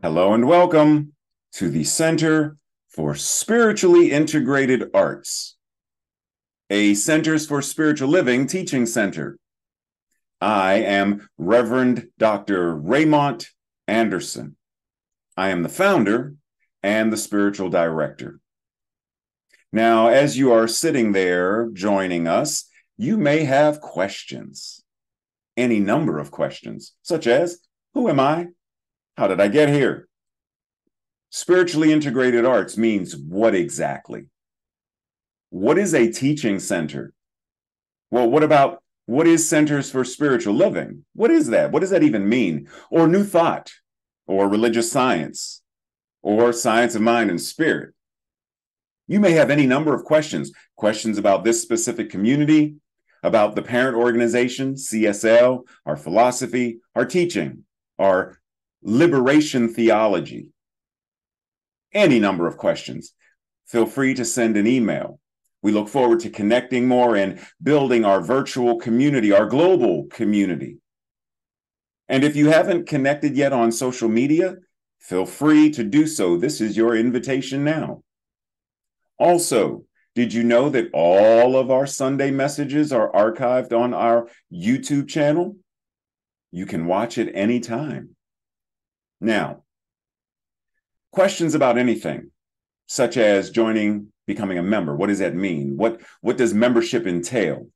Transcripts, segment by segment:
Hello and welcome to the Center for Spiritually Integrated Arts, a Centers for Spiritual Living teaching center. I am Reverend Dr. Raymont Anderson. I am the founder and the spiritual director. Now, as you are sitting there joining us, you may have questions, any number of questions, such as, who am I? How did I get here? Spiritually integrated arts means what exactly? What is a teaching center? Well, what is Centers for Spiritual Living? What is that? What does that even mean? Or New Thought, or religious science, or science of mind and spirit? You may have any number of questions about this specific community, about the parent organization, CSL, our philosophy, our teaching, our liberation theology. Any number of questions. Feel free to send an email. We look forward to connecting more and building our virtual community, our global community. And if you haven't connected yet on social media, feel free to do so. This is your invitation now. Also, did you know that all of our Sunday messages are archived on our YouTube channel? You can watch it anytime. Now, questions about anything, such as becoming a member. What does that mean? What does membership entail?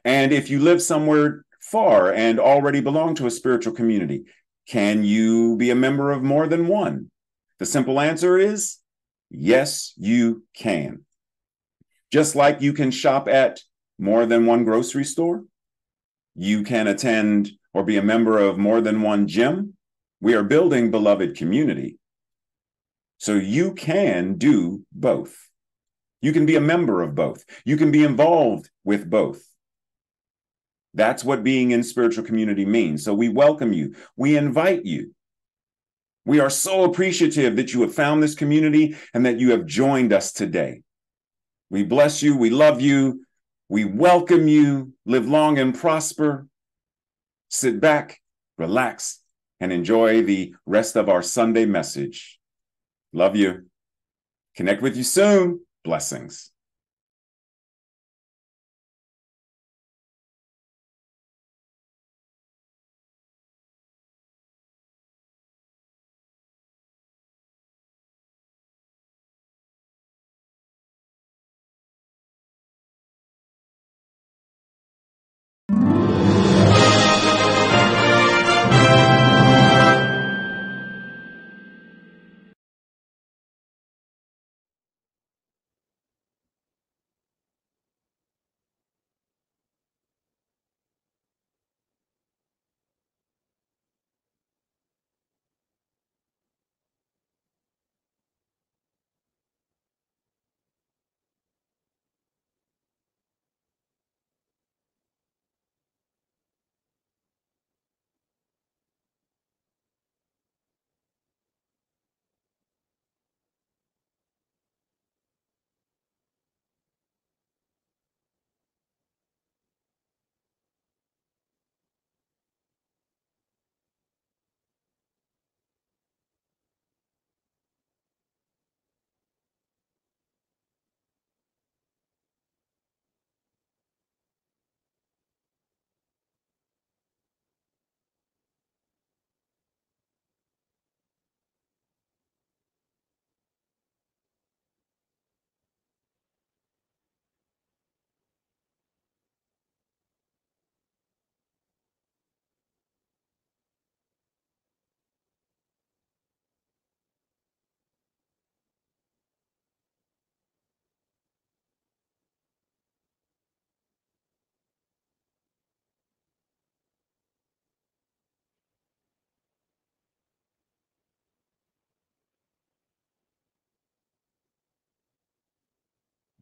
And if you live somewhere far and already belong to a spiritual community, can you be a member of more than one? The simple answer is yes, you can. Just like you can shop at more than one grocery store, you can attend or be a member of more than one gym. We are building beloved community. So you can do both. You can be a member of both. You can be involved with both. That's what being in spiritual community means. So we welcome you. We invite you. We are so appreciative that you have found this community and that you have joined us today. We bless you. We love you. We welcome you. Live long and prosper. Sit back, relax, and enjoy the rest of our Sunday message. Love you. Connect with you soon. Blessings.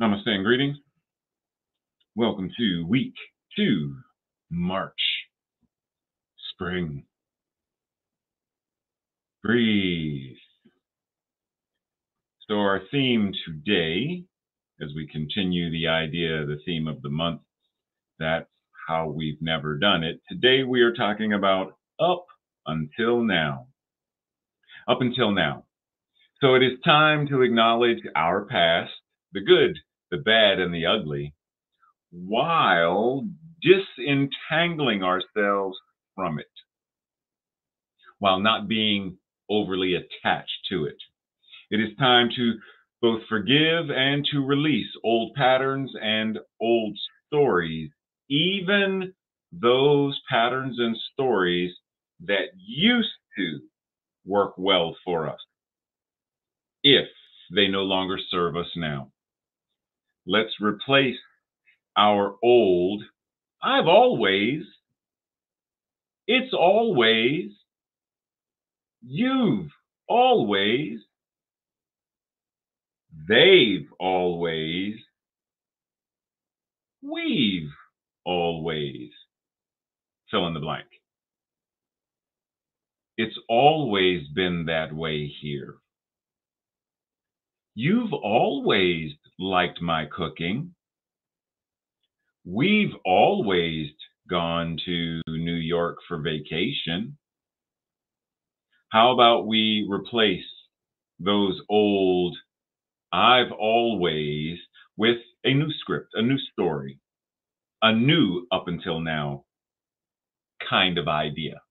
Namaste and greetings. Welcome to week 2, March. Spring. Breathe. So our theme today, as we continue the theme of the month, that's how we've never done it. Today we are talking about up until now. up until now. So it is time to acknowledge our past, the good, the bad, and the ugly, while disentangling ourselves from it, while not being overly attached to it. It is time to both forgive and to release old patterns and old stories, even those patterns and stories that used to work well for us, if they no longer serve us now. Let's replace our old, I've always, it's always, you've always, they've always, we've always, fill in the blank. It's always been that way here. You've always liked my cooking. We've always gone to New York for vacation. How about we replace those old I've always with a new script, a new story, a new up until now kind of idea?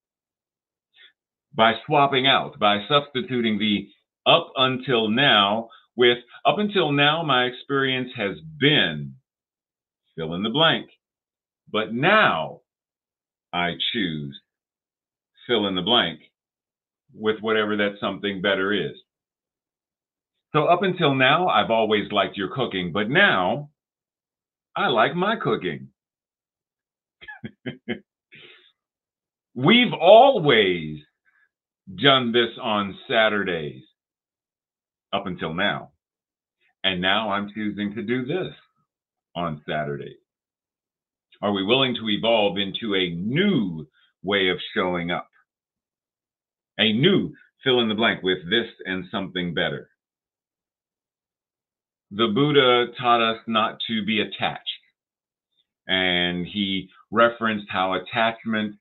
By swapping out, by substituting the up until now with up until now, my experience has been fill in the blank. But now I choose fill in the blank with whatever that something better is. So up until now, I've always liked your cooking, but now I like my cooking. We've always done this on Saturdays up until now. And now I'm choosing to do this on Saturdays. Are we willing to evolve into a new way of showing up? A new fill in the blank with this and something better. The Buddha taught us not to be attached. And he referenced how attachment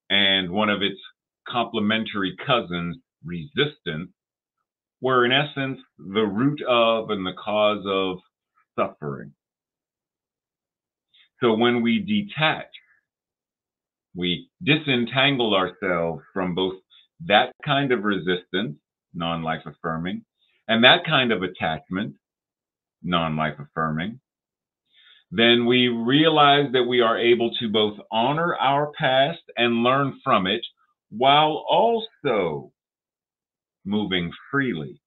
and one of its complementary cousins, resistance, were in essence the root of and the cause of suffering. So when we detach, we disentangle ourselves from both that kind of resistance, non-life affirming, and that kind of attachment, non-life affirming, then we realize that we are able to both honor our past and learn from it while also moving freely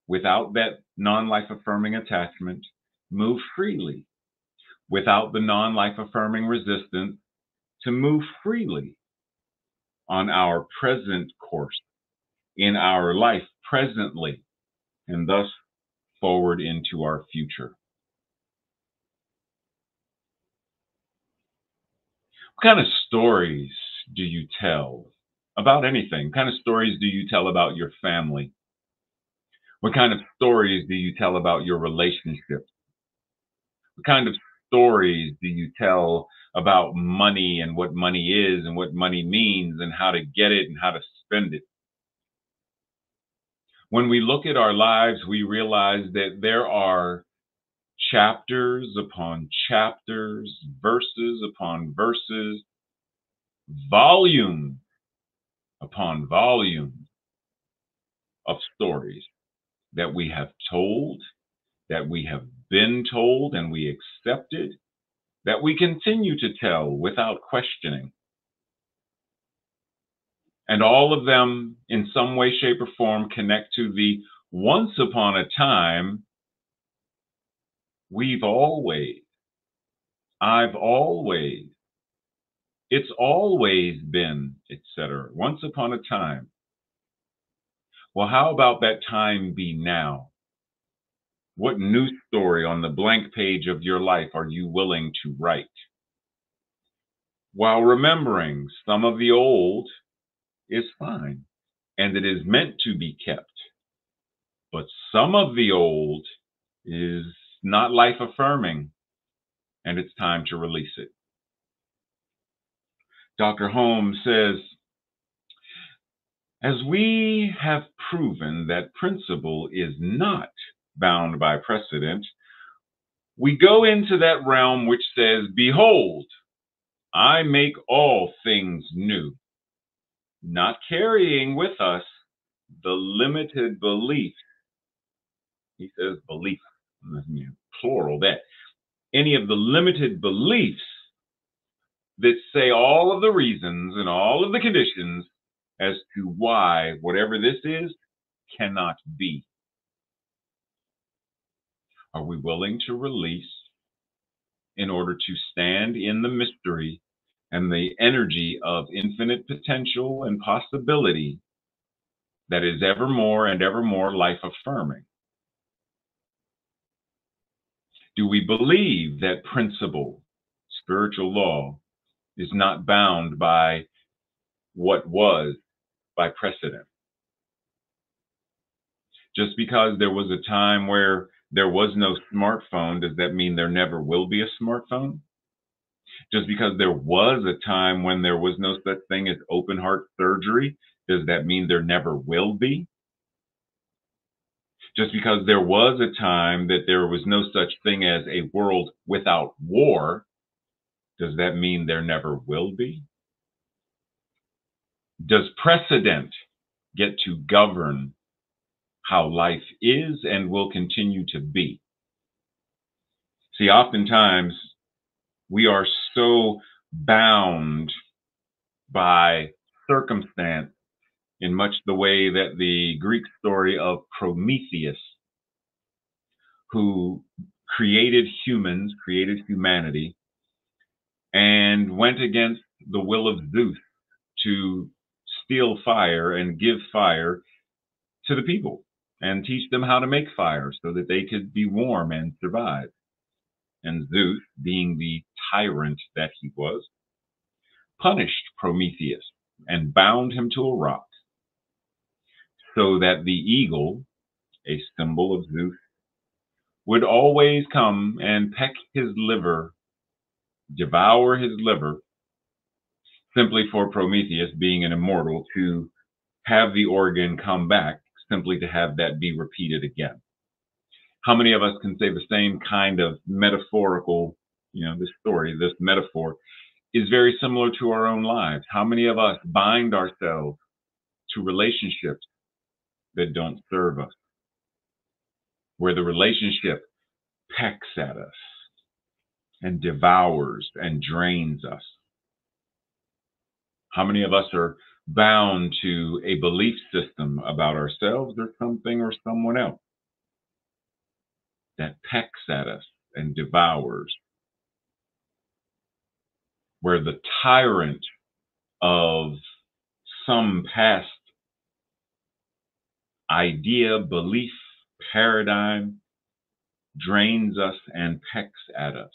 without that non-life affirming attachment, move freely without the non-life affirming resistance, to move freely on our present course in our life presently, and thus forward into our future. What kind of stories do you tell about anything? What kind of stories do you tell about your family? What kind of stories do you tell about your relationships? What kind of stories do you tell about money and what money is and what money means and how to get it and how to spend it? When we look at our lives, we realize that there are chapters upon chapters, verses upon verses, volume upon volume of stories that we have told, that we have been told, and we accepted, that we continue to tell without questioning. And all of them, in some way, shape, or form, connect to the once upon a time, we've always, I've always, it's always been, etc. Once upon a time. Well, how about that time be now? What new story on the blank page of your life are you willing to write? While remembering some of the old is fine and it is meant to be kept, but some of the old is not life affirming and it's time to release it. Dr. Holmes says, As we have proven that principle is not bound by precedent, we go into that realm which says, behold, I make all things new, not carrying with us the limited belief. He says belief, plural, that any of the limited beliefs that say all of the reasons and all of the conditions as to why whatever this is cannot be. Are we willing to release in order to stand in the mystery and the energy of infinite potential and possibility that is evermore and evermore life affirming? Do we believe that principle, spiritual law, is not bound by what was, by precedent? Just because there was a time where there was no smartphone, does that mean there never will be a smartphone? Just because there was a time when there was no such thing as open heart surgery, does that mean there never will be? Just because there was a time that there was no such thing as a world without war, does that mean there never will be? Does precedent get to govern how life is and will continue to be? See, oftentimes we are so bound by circumstance in much the way that the Greek story of Prometheus, who created humans, created humanity, and went against the will of Zeus to steal fire and give fire to the people and teach them how to make fire so that they could be warm and survive. And Zeus, being the tyrant that he was, punished Prometheus and bound him to a rock so that the eagle, a symbol of Zeus, would always come and peck his liver, devour his liver, simply for Prometheus, being an immortal, to have the organ come back, simply to have that be repeated again. How many of us can say the same kind of metaphorical, this story, this metaphor is very similar to our own lives? How many of us bind ourselves to relationships that don't serve us, where the relationship pecks at us and devours and drains us? How many of us are bound to a belief system about ourselves or something or someone else that pecks at us and devours, where the tyrant of some past idea, belief, paradigm drains us and pecks at us?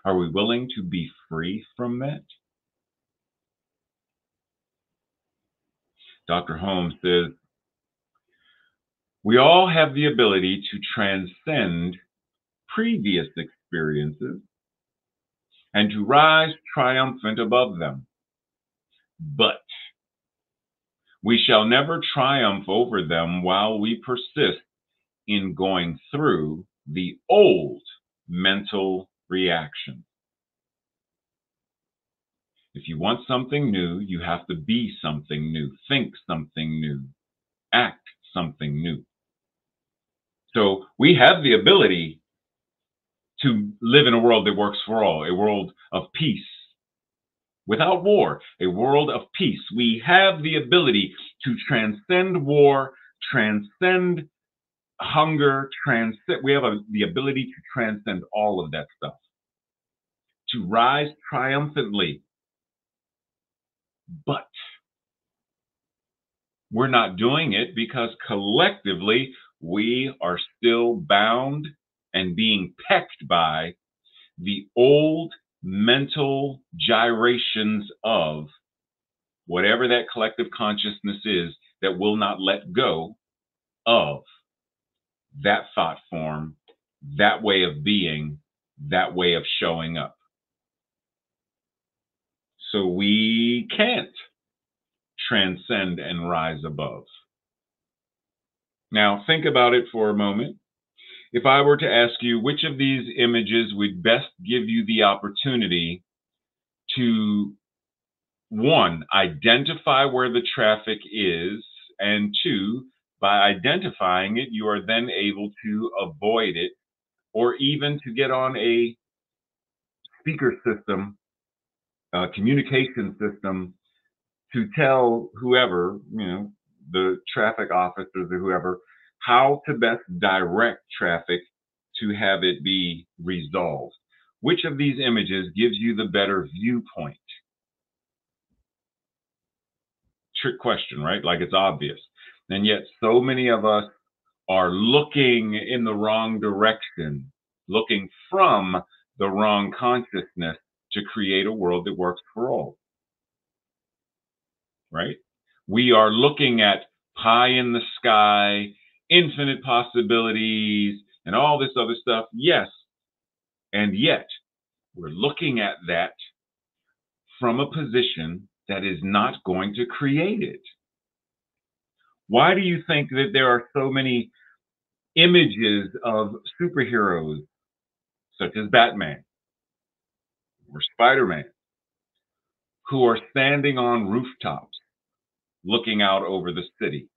Are we willing to be free from that? Dr. Holmes says, we all have the ability to transcend previous experiences and to rise triumphant above them. But we shall never triumph over them while we persist in going through the old mental reaction. If you want something new, you have to be something new, think something new, act something new. So we have the ability to live in a world that works for all, a world of peace, without war, a world of peace. We have the ability to transcend war, transcend hunger, we have the ability to transcend all of that stuff, to rise triumphantly. But we're not doing it because collectively we are still bound and being pecked by the old mental gyrations of whatever that collective consciousness is that will not let go of that thought form, that way of being, that way of showing up. So we can't transcend and rise above. Now, think about it for a moment. If I were to ask you which of these images would best give you the opportunity to, one, identify where the traffic is, and two, by identifying it, you are then able to avoid it or even to get on a speaker system, a communication system to tell whoever, the traffic officers or whoever, how to best direct traffic to have it be resolved. Which of these images gives you the better viewpoint? Trick question, right? Like it's obvious. And yet so many of us are looking in the wrong direction, looking from the wrong consciousness to create a world that works for all, right? We are looking at pie in the sky, infinite possibilities, and all this other stuff. Yes. And yet we're looking at that from a position that is not going to create it. Why do you think that there are so many images of superheroes such as Batman or Spider-Man who are standing on rooftops looking out over the city?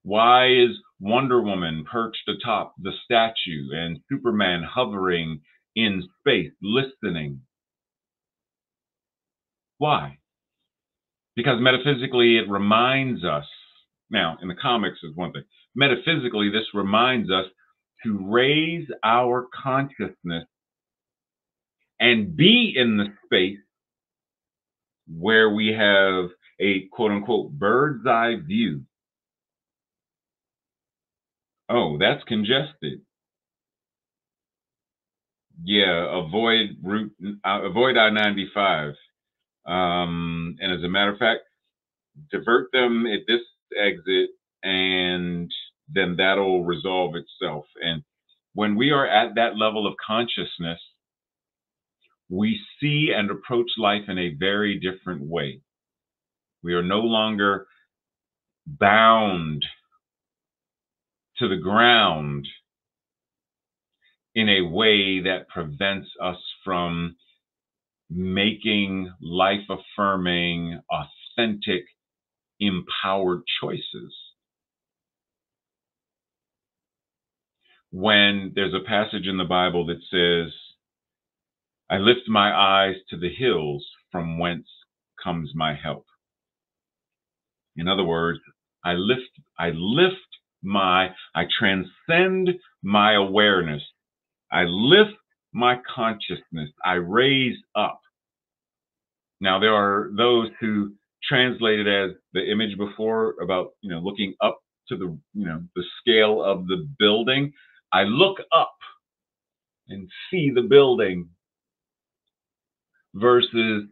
Why is Wonder Woman perched atop the statue and Superman hovering in space listening? Why? Because metaphysically it reminds us, now in the comics is one thing, metaphysically this reminds us to raise our consciousness and be in the space where we have a quote unquote bird's eye view. Oh, that's congested. Yeah, avoid I-95. And as a matter of fact, divert them at this exit, and then that'll resolve itself. And when we are at that level of consciousness, we see and approach life in a very different way. We are no longer bound to the ground in a way that prevents us from making life-affirming, authentic, empowered choices. When there's a passage in the Bible that says, I lift my eyes to the hills from whence comes my help. In other words, I transcend my awareness. I lift my consciousness. I raise up. Now, there are those who translate it as the image before about, looking up to the scale of the building. I look up and see the building versus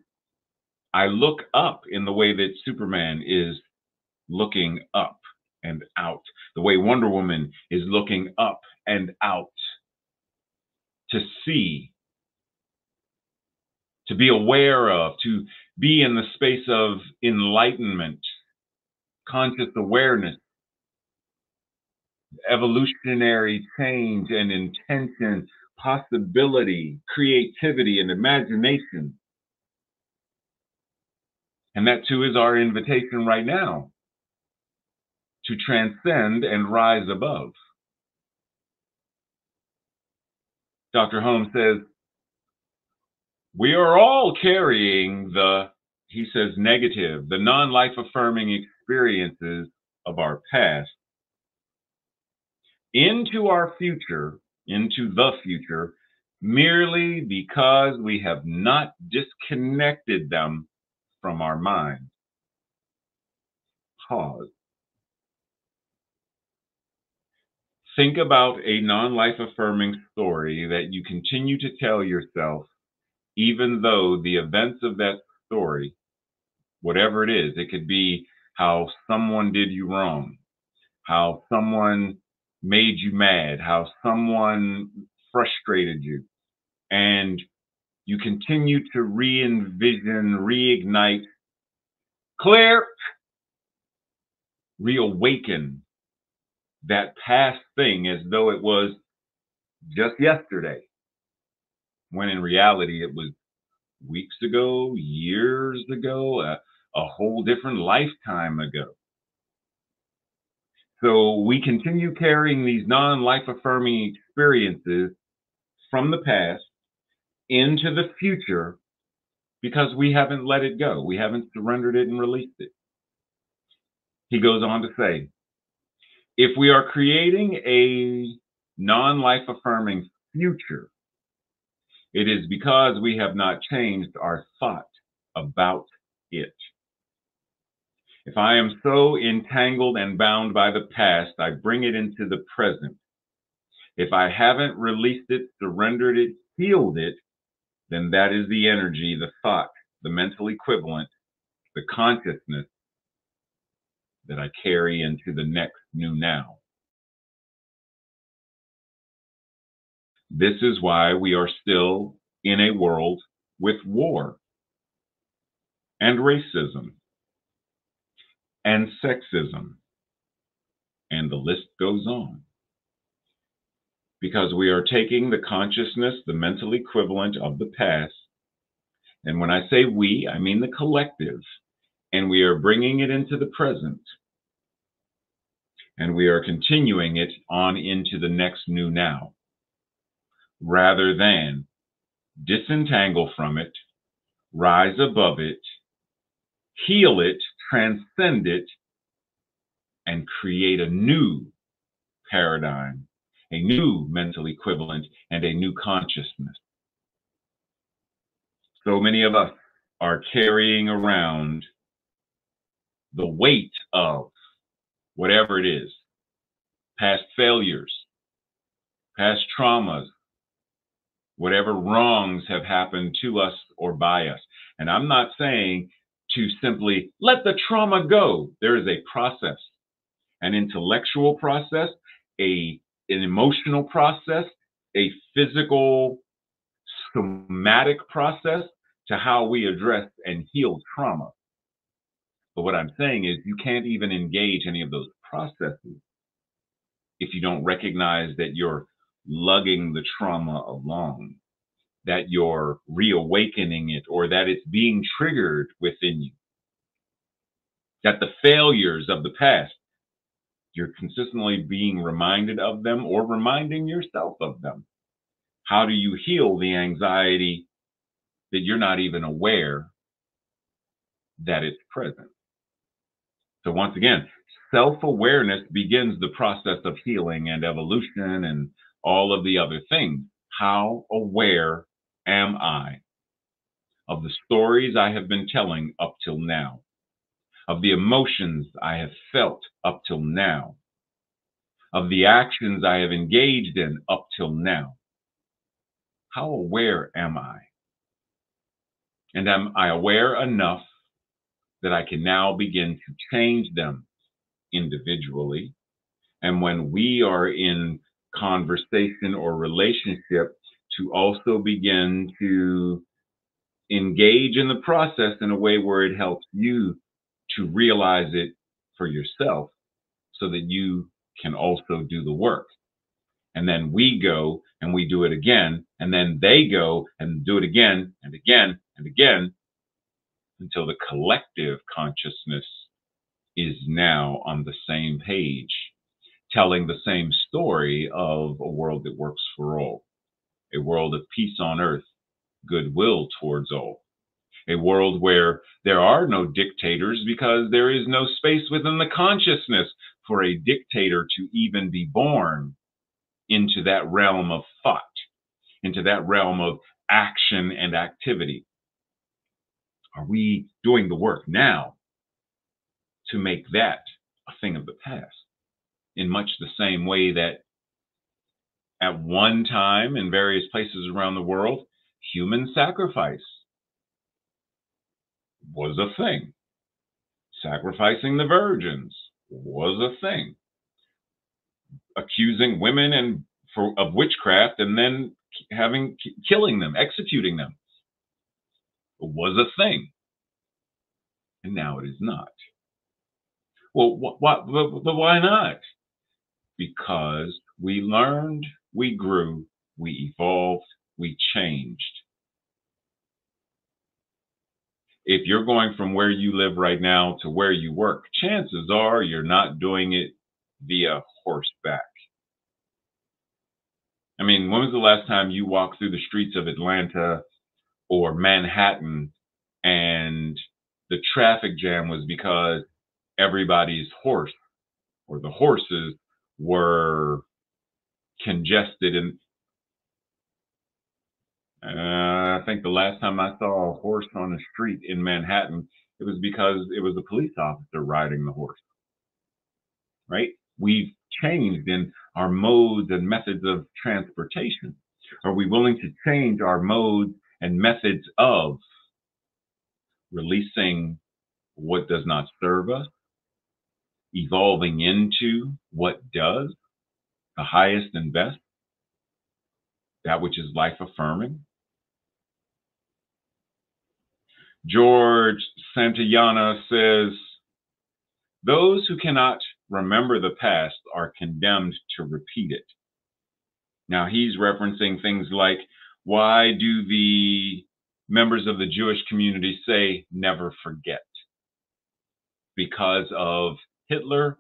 I look up in the way that Superman is looking up and out, the way Wonder Woman is looking up and out to see, to be aware of, to be in the space of enlightenment, conscious awareness, evolutionary change and intention, possibility, creativity, and imagination. And that too is our invitation right now to transcend and rise above. Dr. Holmes says, we are all carrying he says, negative, the non-life affirming experiences of our past into the future, merely because we have not disconnected them from our mind. Pause. Think about a non-life affirming story that you continue to tell yourself, even though the events of that story, whatever it is, it could be how someone did you wrong, how someone made you mad, how someone frustrated you, and you continue to re-envision, reignite, clear, reawaken that past thing as though it was just yesterday, when in reality it was weeks ago, years ago, a whole different lifetime ago. So we continue carrying these non-life affirming experiences from the past into the future because we haven't let it go. We haven't surrendered it and released it. He goes on to say, if we are creating a non-life affirming future, it is because we have not changed our thought about it. If I am so entangled and bound by the past, I bring it into the present. If I haven't released it, surrendered it, healed it, then that is the energy, the thought, the mental equivalent, the consciousness that I carry into the next new now. This is why we are still in a world with war and racism and sexism, and the list goes on. Because we are taking the consciousness, the mental equivalent of the past, and when I say we, I mean the collective, and we are bringing it into the present, and we are continuing it on into the next new now, rather than disentangle from it, rise above it, heal it, transcend it, and create a new paradigm, a new mental equivalent, and a new consciousness. So many of us are carrying around the weight of whatever it is, past failures, past traumas, whatever wrongs have happened to us or by us. And I'm not saying to simply let the trauma go. There is a process, an intellectual process, an emotional process, a physical, somatic process to how we address and heal trauma. But what I'm saying is you can't even engage any of those processes if you don't recognize that you're lugging the trauma along, that you're reawakening it, or that it's being triggered within you, that the failures of the past, you're consistently being reminded of them or reminding yourself of them. How do you heal the anxiety that you're not even aware that it's present? So once again, self-awareness begins the process of healing and evolution and all of the other things. How aware am I of the stories I have been telling up till now, of the emotions I have felt up till now, of the actions I have engaged in up till now? How aware am I? And am I aware enough that I can now begin to change them individually? And when we are in conversation or relationship, to also begin to engage in the process in a way where it helps you to realize it for yourself so that you can also do the work. And then we go and we do it again, and then they go and do it again and again and again until the collective consciousness is now on the same page, telling the same story of a world that works for all, a world of peace on earth, goodwill towards all, a world where there are no dictators because there is no space within the consciousness for a dictator to even be born into that realm of thought, into that realm of action and activity. Are we doing the work now to make that a thing of the past? In much the same way that at one time in various places around the world, human sacrifice was a thing. Sacrificing the virgins was a thing. Accusing women of witchcraft and then killing them, executing them was a thing. And now it is not. Well, but why not? Because we learned, we grew, we evolved, we changed. If you're going from where you live right now to where you work, chances are you're not doing it via horseback. I mean, when was the last time you walked through the streets of Atlanta or Manhattan and the traffic jam was because everybody's horse or the horses were congested? And I think the last time I saw a horse on the street in Manhattan, it was because it was a police officer riding the horse, right? We've changed in our modes and methods of transportation. Are we willing to change our modes and methods of releasing what does not serve us, evolving into what does, the highest and best, that which is life affirming? George Santayana says, those who cannot remember the past are condemned to repeat it. Now, he's referencing things like, why do the members of the Jewish community say never forget? Because of Hitler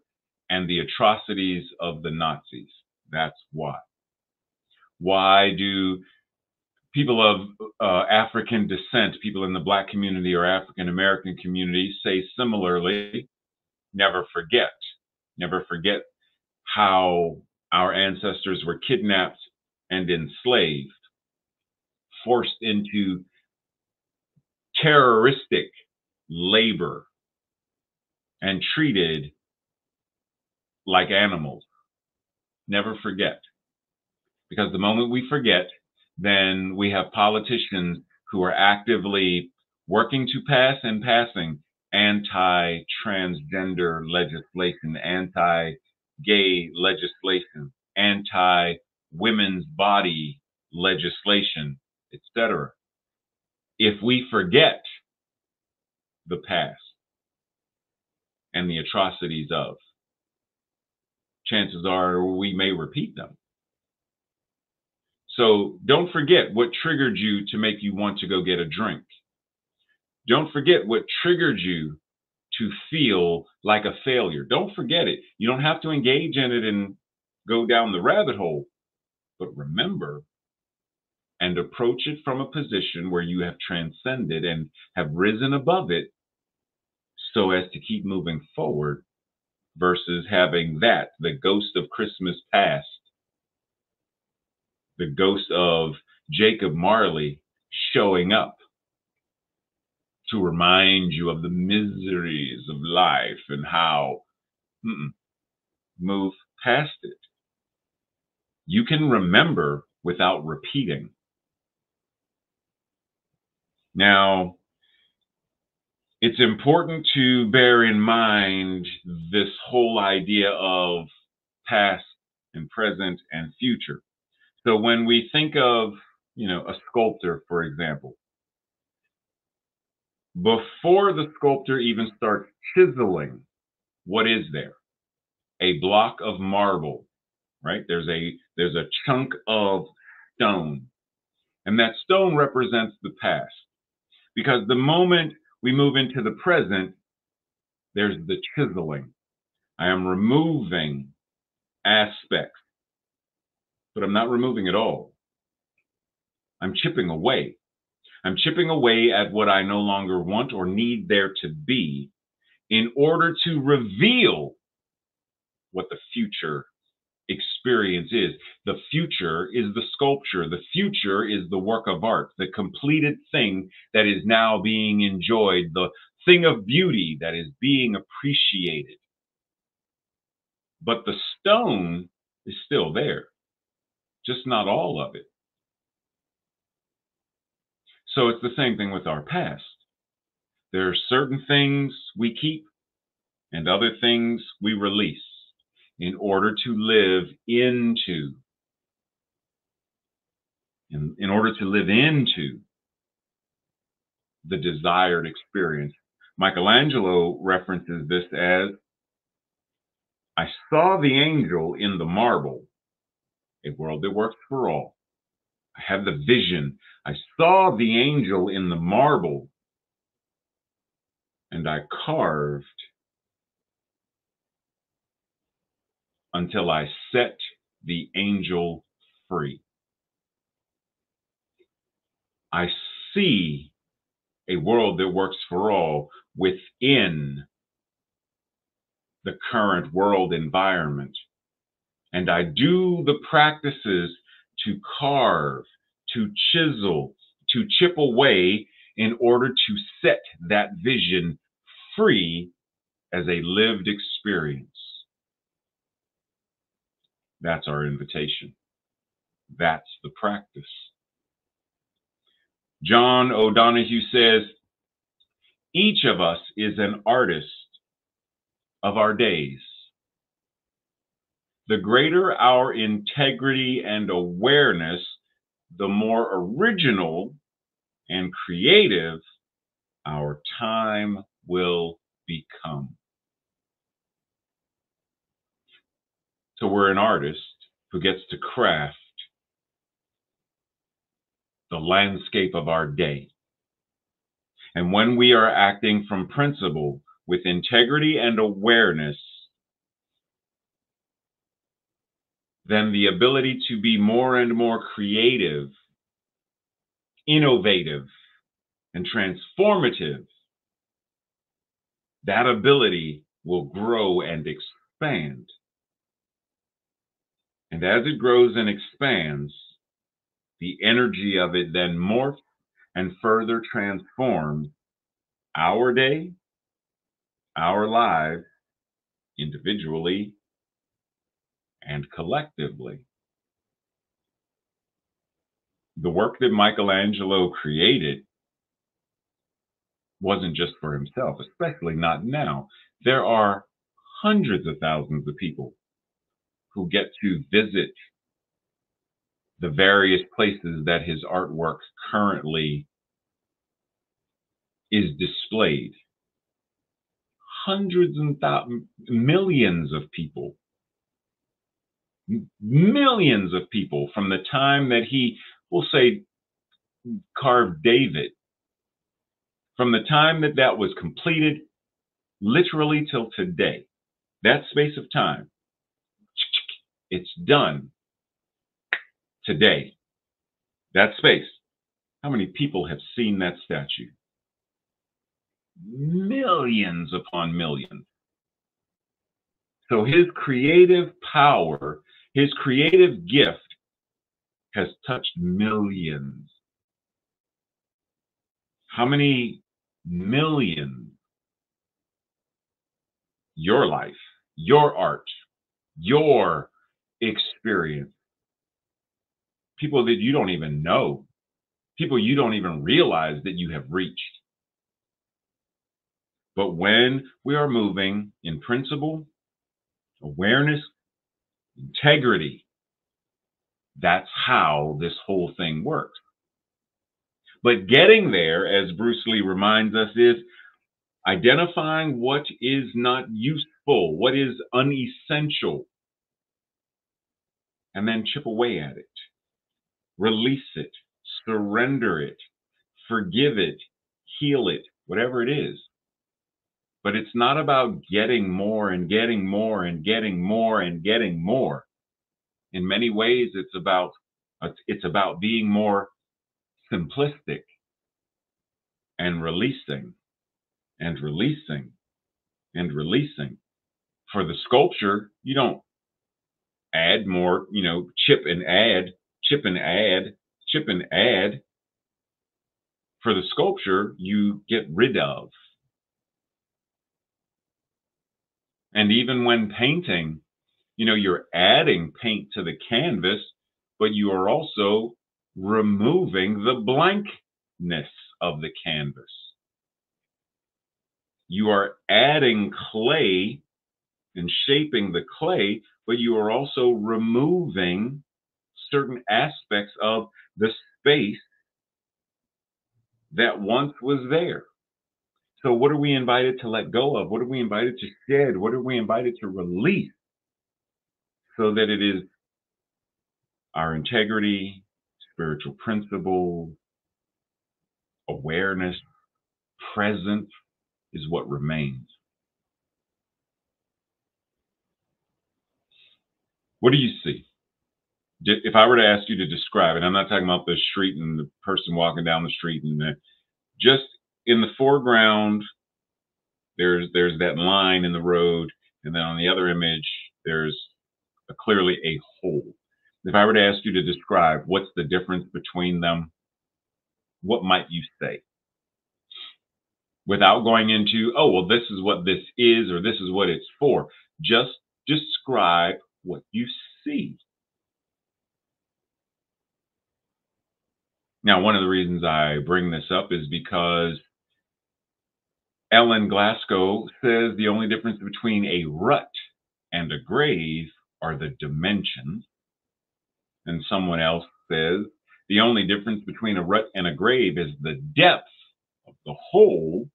and the atrocities of the Nazis. That's why. Why do people of African descent, people in the Black community or African American community, say similarly, never forget? Never forget how our ancestors were kidnapped and enslaved, forced into terroristic labor, and treated like animals. Never forget. Because the moment we forget, then we have politicians who are actively working to pass and passing anti-transgender legislation, anti-gay legislation, anti-women's body legislation, etc. If we forget the past and the atrocities of, chances are we may repeat them. So don't forget what triggered you to make you want to go get a drink. Don't forget what triggered you to feel like a failure. Don't forget it. You don't have to engage in it and go down the rabbit hole, but remember and approach it from a position where you have transcended and have risen above it so as to keep moving forward versus having that, the ghost of Christmas past, the ghost of Jacob Marley showing up to remind you of the miseries of life and how move past it. You can remember without repeating. Now, it's important to bear in mind this whole idea of past and present and future. So when we think of, a sculptor, for example, before the sculptor even starts chiseling, what is there? A block of marble, right? There's a chunk of stone, and that stone represents the past. Because the moment we move into the present, there's the chiseling. I am removing aspects, but I'm not removing it all. I'm chipping away. I'm chipping away at what I no longer want or need there to be in order to reveal what the future experience is. The future is the sculpture. The future is the work of art, the completed thing that is now being enjoyed, the thing of beauty that is being appreciated. But the stone is still there, just not all of it. So it's the same thing with our past. There are certain things we keep and other things we release in order to live into, in order to live into the desired experience. Michelangelo references this as I saw the angel in the marble, a world that works for all. I had the vision. I saw the angel in the marble, and I carved until I set the angel free. I see a world that works for all within the current world environment. And I do the practices to carve, to chisel, to chip away in order to set that vision free as a lived experience. That's our invitation. That's the practice. John O'Donohue says, each of us is an artist of our days. The greater our integrity and awareness, the more original and creative our time will become. So we're an artist who gets to craft the landscape of our day. And when we are acting from principle with integrity and awareness, then the ability to be more and more creative, innovative, and transformative, that ability will grow and expand. And as it grows and expands, the energy of it then morphs and further transforms our day, our lives, individually and collectively. The work that Michelangelo created wasn't just for himself, especially not now. There are hundreds of thousands of people who get to visit the various places that his artwork currently is displayed. Hundreds and millions of people, millions of people from the time that he, we'll say, carved David, from the time that that was completed, literally till today, that space of time, it's done today. That space. How many people have seen that statue? Millions upon millions. So his creative power, his creative gift has touched millions. How many millions? Your life, your art, your experience. People that you don't even know, people you don't even realize that you have reached. But when we are moving in principle, awareness, integrity, that's how this whole thing works. But getting there, as Bruce Lee reminds us, is identifying what is not useful, what is unessential, and then chip away at it, release it, surrender it, forgive it, heal it, whatever it is. But it's not about getting more and getting more and getting more and getting more. In many ways, it's about being more simplistic and releasing and releasing and releasing. For the sculpture, you don't add more, chip and add, chip and add, chip and add. For the sculpture, you get rid of. And even when painting, you're adding paint to the canvas, but you are also removing the blankness of the canvas. You are adding clay and shaping the clay, but you are also removing certain aspects of the space that once was there. So what are we invited to let go of? What are we invited to shed? What are we invited to release so that it is our integrity, spiritual principles, awareness, presence is what remains. What do you see? If I were to ask you to describe it, I'm not talking about the street and the person walking down the street, and just in the foreground, there's that line in the road, and then on the other image, there's clearly a hole. If I were to ask you to describe what's the difference between them, what might you say? Without going into, oh, well, this is what this is, or this is what it's for. Just describe what you see. Now, one of the reasons I bring this up is because Ellen Glasgow says the only difference between a rut and a grave are the dimensions. And someone else says the only difference between a rut and a grave is the depth of the hole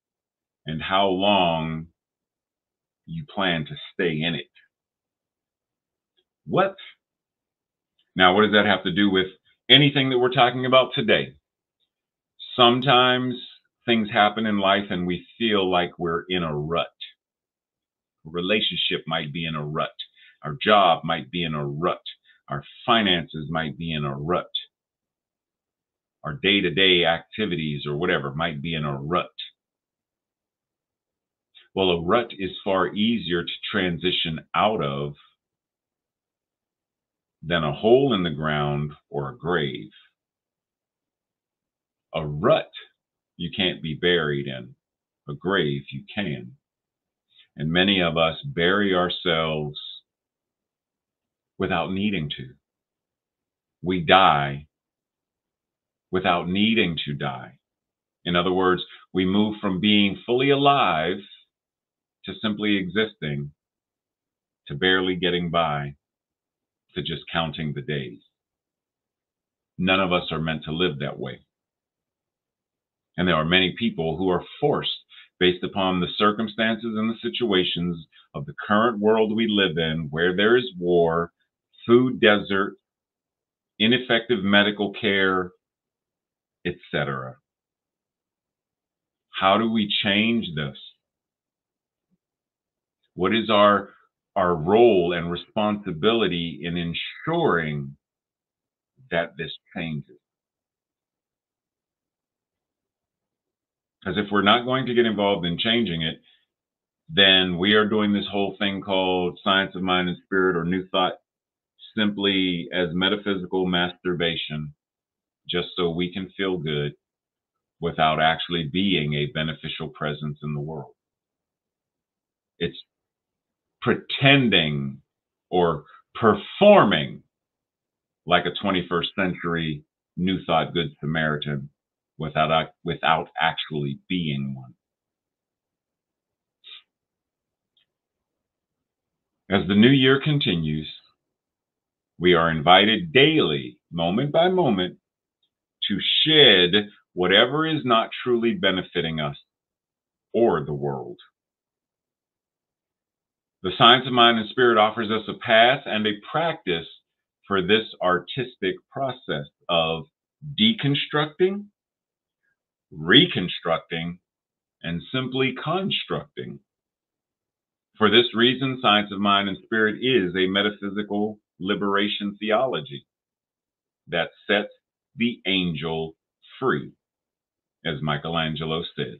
and how long you plan to stay in it. What? Now, what does that have to do with anything that we're talking about today? Sometimes things happen in life and we feel like we're in a rut. A relationship might be in a rut. Our job might be in a rut. Our finances might be in a rut. Our day-to-day activities or whatever might be in a rut. Well, a rut is far easier to transition out of than a hole in the ground or a grave. A rut you can't be buried in. A grave you can. And many of us bury ourselves without needing to. We die without needing to die. In other words, we move from being fully alive to simply existing, to barely getting by, to just counting the days. None of us are meant to live that way. And there are many people who are forced, based upon the circumstances and the situations of the current world we live in, where there is war, food desert, ineffective medical care, etc. How do we change this? What is our role and responsibility in ensuring that this changes? Because if we're not going to get involved in changing it, then we are doing this whole thing called science of mind and spirit, or new thought, simply as metaphysical masturbation, just so we can feel good without actually being a beneficial presence in the world. It's pretending or performing like a 21st century new thought good Samaritan without actually being one. As the new year continues, we are invited daily, moment by moment, to shed whatever is not truly benefiting us or the world. The science of mind and spirit offers us a path and a practice for this artistic process of deconstructing, reconstructing, and simply constructing. For this reason, science of mind and spirit is a metaphysical liberation theology that sets the angel free, as Michelangelo said.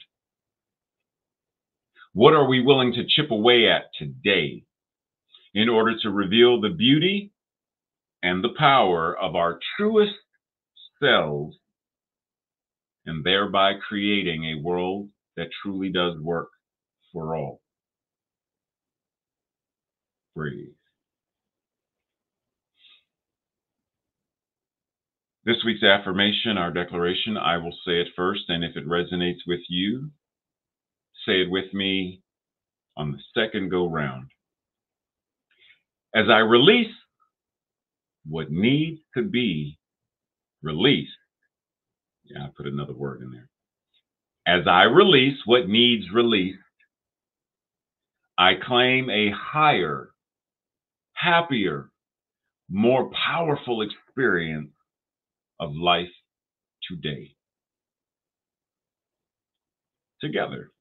What are we willing to chip away at today in order to reveal the beauty and the power of our truest selves, and thereby creating a world that truly does work for all? Breathe. This week's affirmation, our declaration, I will say it first, and if it resonates with you, say it with me on the second go round. As I release what needs to be released, yeah, I put another word in there. As I release what needs released, I claim a higher, happier, more powerful experience of life today. Together.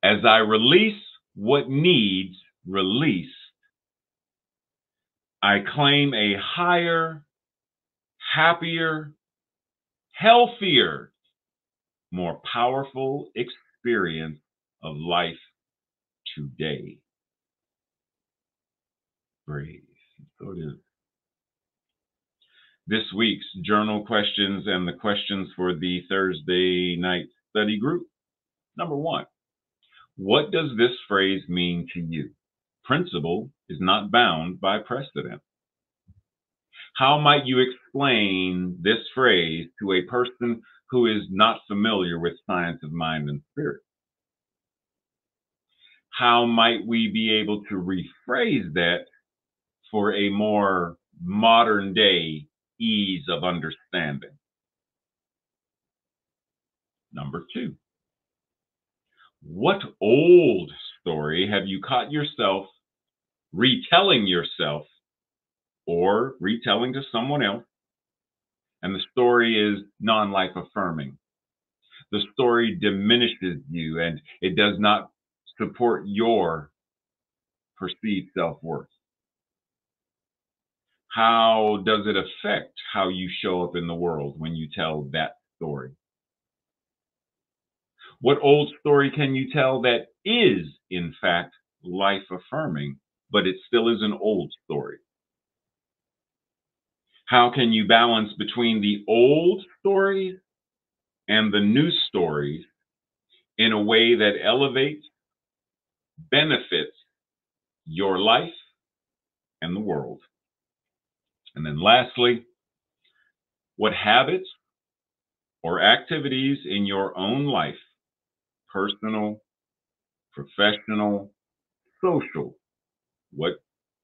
As I release what needs release, I claim a higher, happier, healthier, more powerful experience of life today. Brave. So it is. This week's journal questions and the questions for the Thursday night study group. Number 1, what does this phrase mean to you? Principle is not bound by precedent. How might you explain this phrase to a person who is not familiar with science of mind and spirit? How might we be able to rephrase that for a more modern day ease of understanding? Number 2, what old story have you caught yourself retelling yourself or retelling to someone else, and the story is non-life affirming? The story diminishes you and it does not support your perceived self-worth. How does it affect how you show up in the world when you tell that story? What old story can you tell that is, in fact, life affirming, but it still is an old story? How can you balance between the old stories and the new stories in a way that elevates, benefits your life and the world? And then lastly, what habits or activities in your own life, personal, professional, social, what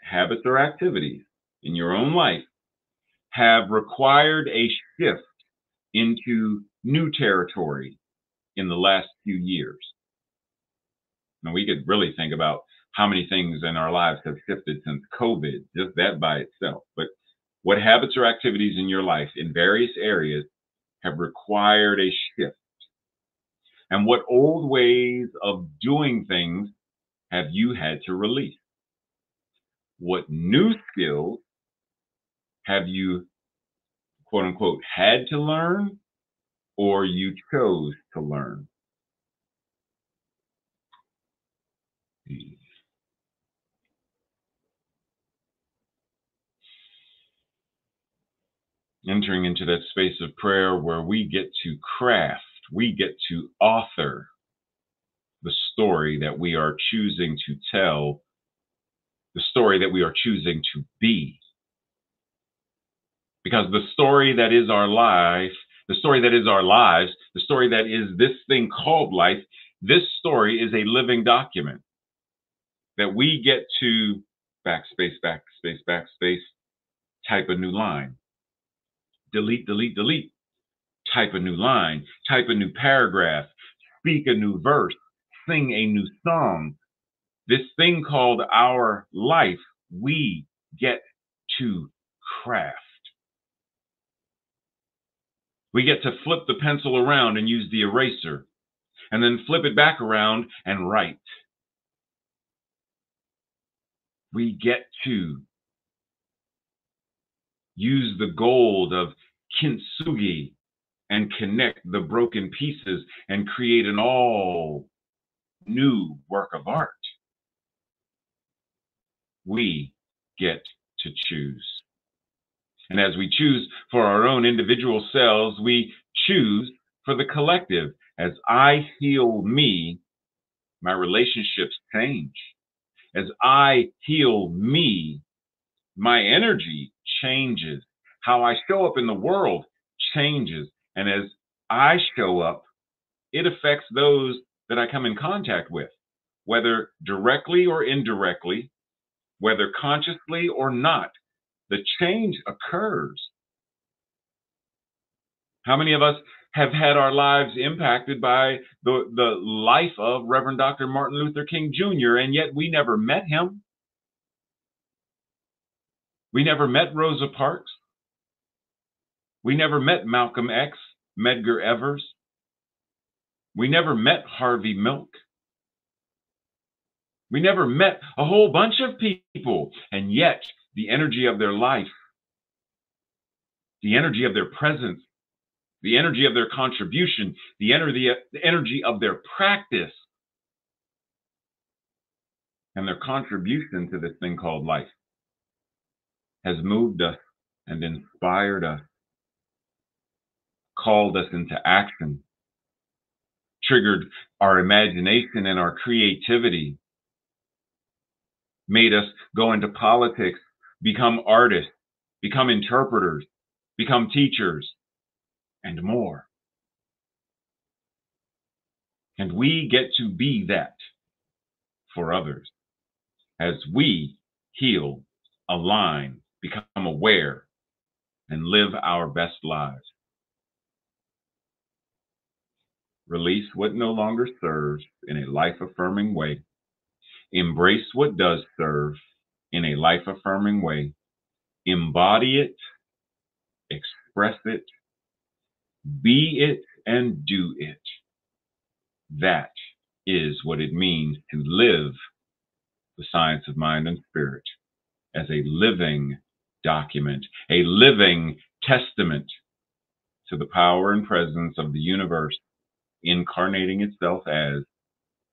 habits or activities in your own life have required a shift into new territory in the last few years? Now, we could really think about how many things in our lives have shifted since COVID, just that by itself. But what habits or activities in your life in various areas have required a shift? And what old ways of doing things have you had to release? What new skills have you, quote unquote, had to learn or you chose to learn? Entering into that space of prayer where we get to craft, we get to author the story that we are choosing to tell, the story that we are choosing to be. Because the story that is our life, the story that is our lives, the story that is this thing called life, this story is a living document that we get to backspace, backspace, backspace, type a new line. Delete, delete, delete. Type a new line, type a new paragraph, speak a new verse, sing a new song. This thing called our life, we get to craft. We get to flip the pencil around and use the eraser, and then flip it back around and write. We get to use the gold of kintsugi and connect the broken pieces and create an all new work of art. We get to choose. And as we choose for our own individual selves, we choose for the collective. As I heal me, my relationships change. As I heal me, my energy changes. How I show up in the world changes. And as I show up, it affects those that I come in contact with, whether directly or indirectly, whether consciously or not. The change occurs. How many of us have had our lives impacted by the life of Reverend Dr. Martin Luther King Jr., and yet we never met him? We never met Rosa Parks. We never met Malcolm X, Medgar Evers. We never met Harvey Milk. We never met a whole bunch of people, and yet the energy of their life, the energy of their presence, the energy of their contribution, the energy of their practice, and their contribution to this thing called life has moved us and inspired us, called us into action, triggered our imagination and our creativity, made us go into politics, become artists, become interpreters, become teachers, and more. And we get to be that for others as we heal, align, become aware, and live our best lives. Release what no longer serves in a life-affirming way. Embrace what does serve in a life-affirming way. Embody it, express it, be it, and do it. That is what it means to live the science of mind and spirit as a living document, a living testament to the power and presence of the universe incarnating itself as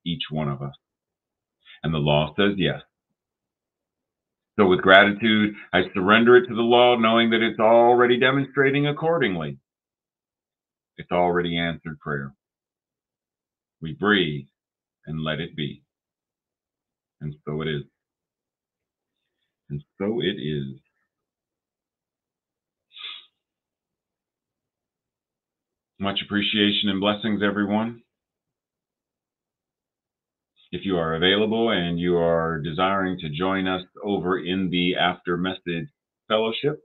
each one of us. And the law says yes. So with gratitude, I surrender it to the law, knowing that it's already demonstrating accordingly. It's already answered prayer. We breathe and let it be. And so it is. And so it is. Much appreciation and blessings, everyone. If you are available and you are desiring to join us over in the After Message Fellowship,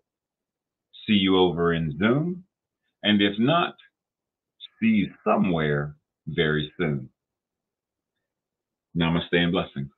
see you over in Zoom. And if not, see you somewhere very soon. Namaste and blessings.